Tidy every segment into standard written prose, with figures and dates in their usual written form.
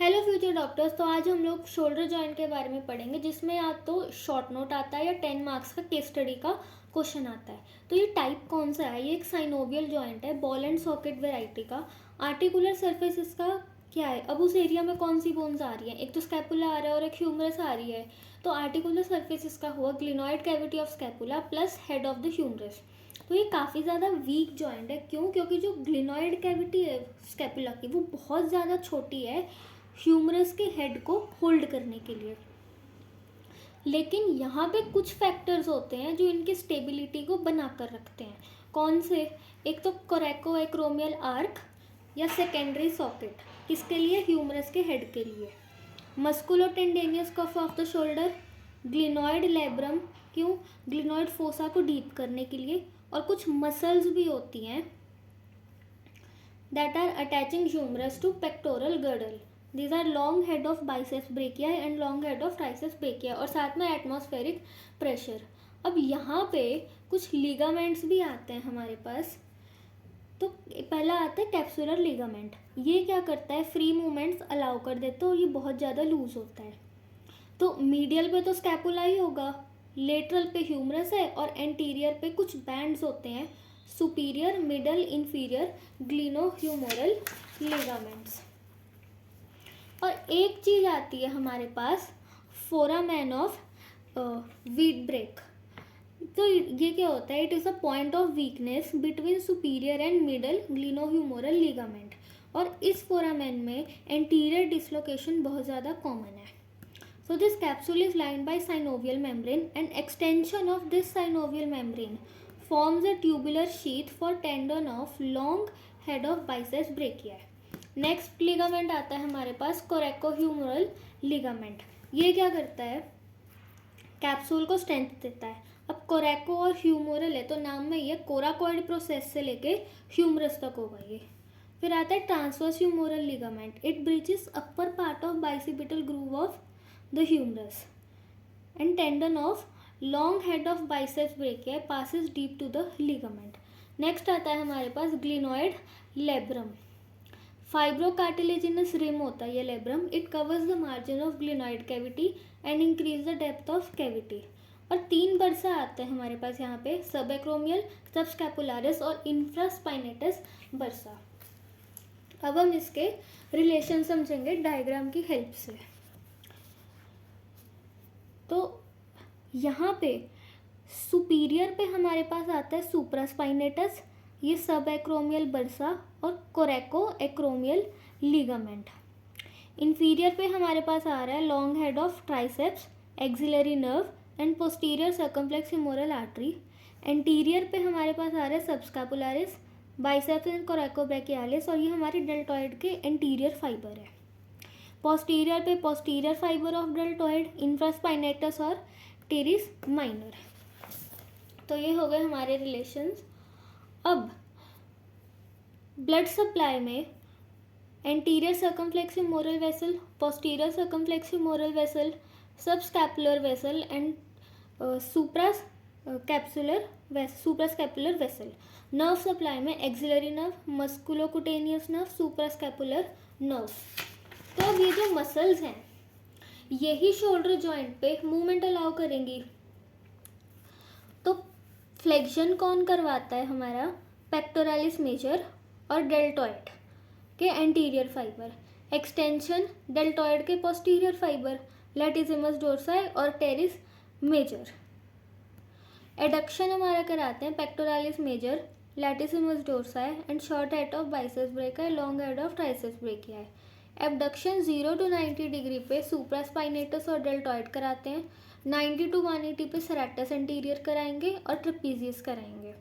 Hello future doctors. तो आज हम लोग शोल्डर जॉइंट के बारे में पढ़ेंगे, जिसमें या तो शॉर्ट नोट आता है या 10 मार्क्स का केस स्टडी का क्वेश्चन आता है। तो ये टाइप कौन सा है? ये एक साइनोवियल जॉइंट है, बॉल एंड सॉकेट वेराइटी का। आर्टिकुलर सरफेस इसका क्या है? अब उस एरिया में कौन सी बोन्स आ रही है? एक तो स्कैपुला आ रहा है और एक ह्यूमरस आ रही है। तो आर्टिकुलर सरफेस इसका हुआ glenoid cavity of scapula plus head of the humerus. तो ये काफ़ी ज़्यादा वीक जॉइंट है। क्यों? क्योंकि जो ग्लिनॉइड कैविटी है स्कैपुला की वो बहुत ज़्यादा छोटी है ह्यूमरस के हेड को होल्ड करने के लिए। लेकिन यहाँ पे कुछ फैक्टर्स होते हैं जो इनकी स्टेबिलिटी को बना कर रखते हैं। कौन से? एक तो कोरेकोएक्रोमियल आर्क या सेकेंडरी सॉकेट, किसके लिए? ह्यूमरस के हेड के लिए। Musculotendinous cuff of the shoulder, glenoid labrum, क्यों? ग्लिनॉइड फोसा को डीप करने के लिए। और कुछ मसल्स भी होती हैं that are attaching humerus to pectoral girdle. These are long head of biceps brachii and long head of triceps brachii, और साथ में एटमॉस्फेरिक प्रेशर। अब यहाँ पे कुछ लिगामेंट्स भी आते हैं हमारे पास। तो पहला आता है कैप्सुलर लिगामेंट। ये क्या करता है? फ्री मूवमेंट्स अलाउ कर देता है और ये बहुत ज़्यादा लूज होता है। तो मीडियल पे तो स्कैपुला ही होगा, लेटरल पे ह्यूमरस है और एंटीरियर पे कुछ बैंड्स होते हैं, superior, middle, inferior glenohumeral ligaments. और एक चीज़ आती है हमारे पास, फोरामेन ऑफ वीट ब्रेक। तो ये क्या होता है? It is a point of weakness between superior and middle glenohumeral ligament. और इस फोरामेन में एंटीरियर डिसलोकेशन बहुत ज़्यादा कॉमन है। So this capsule is lined by synovial membrane, and extension of this synovial membrane forms a tubular sheath for tendon of long head of biceps brachii. Next ligament आता है हमारे पास कोरेकोह्यूमरल ligament. ये क्या करता है? कैप्सूल को strength देता है। अब कोरेको और ह्यूमरल है तो नाम में ये कोराकोइड प्रोसेस से लेके ह्यूमरस तक होगा ये। फिर आता है transverse humeral ligament. It breaches upper part of bicipital groove of the humerus and tendon of long head of biceps brachii passes deep to the ligament. Next आता है हमारे पास ग्लिनॉइड लेब्रम। फाइब्रोकार्टिलेजिनस रिम होता है ये labrum. It covers the margin of glenoid cavity and increase the depth of cavity. और 3 bursa आते हैं हमारे पास यहाँ पे, सबएक्रोमियल, सबस्कैपुलारिस और इंफ्रास्पाइनेटस बर्सा। अब हम इसके रिलेशन समझेंगे डायग्राम की हेल्प से। तो यहाँ पे सुपीरियर पे हमारे पास आता है सुप्रास्पाइनेटस, ये सब एक्रोमियल बर्सा और कोरेको एक्रोमियल लिगामेंट। इंफीरियर पे हमारे पास आ रहा है long head of triceps, axillary nerve and posterior circumflex femoral artery. Anterior पे हमारे पास आ रहा है सबस्कैपुलारिस, बाइसेप्स एंड कोरेकोब्रैकियालिस, और ये हमारे डेल्टॉइड के एंटीरियर फाइबर है। पोस्टीरियर पे posterior fibre of deltoid, infraspinatus और टेरिस माइनर। तो ये हो गए हमारे रिलेशंस। अब ब्लड सप्लाई में anterior circumflex femoral vessel, posterior circumflex femoral vessel, subscapular vessel and suprascapular vessel. Nerve supply में axillary nerve, musculocutaneous nerve, suprascapular nerve. तो अब ये जो मसल्स हैं यही शोल्डर जॉइंट पे मूवमेंट अलाउ करेंगी। तो फ्लेक्शन कौन करवाता है? हमारा पेक्टोरालिस मेजर और डेल्टॉइड के एंटीरियर फाइबर। एक्सटेंशन डेल्टॉइड के पोस्टीरियर फाइबर, लैटिसिमस डोर्साई और टेरिस मेजर। एडक्शन हमारा कराते हैं pectoralis major, latissimus dorsi and short head of biceps brachii, long head of triceps brachii. Abduction 0 to 90 degree पे supraspinatus और deltoid कराते हैं, 90 to 180 पे सेरेटस एंटीरियर कराएंगे और ट्रेपीजियस कराएंगे।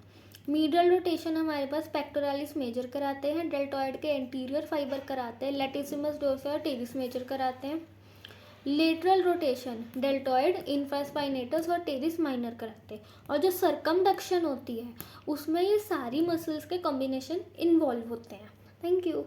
मीडियल रोटेशन हमारे पास पेक्टोरालिस मेजर कराते हैं, डेल्टॉइड के एंटीरियर फाइबर कराते हैं, लैटिसिमस डोर्सा और टेरिस मेजर कराते हैं। लेटरल रोटेशन डेल्टॉइड, इंफ्रास्पाइनेटस और टेरिस माइनर कराते हैं। और जो सर्कमडक्शन होती है उसमें ये सारी मसल्स के कॉम्बिनेशन इन्वॉल्व होते हैं। Thank you.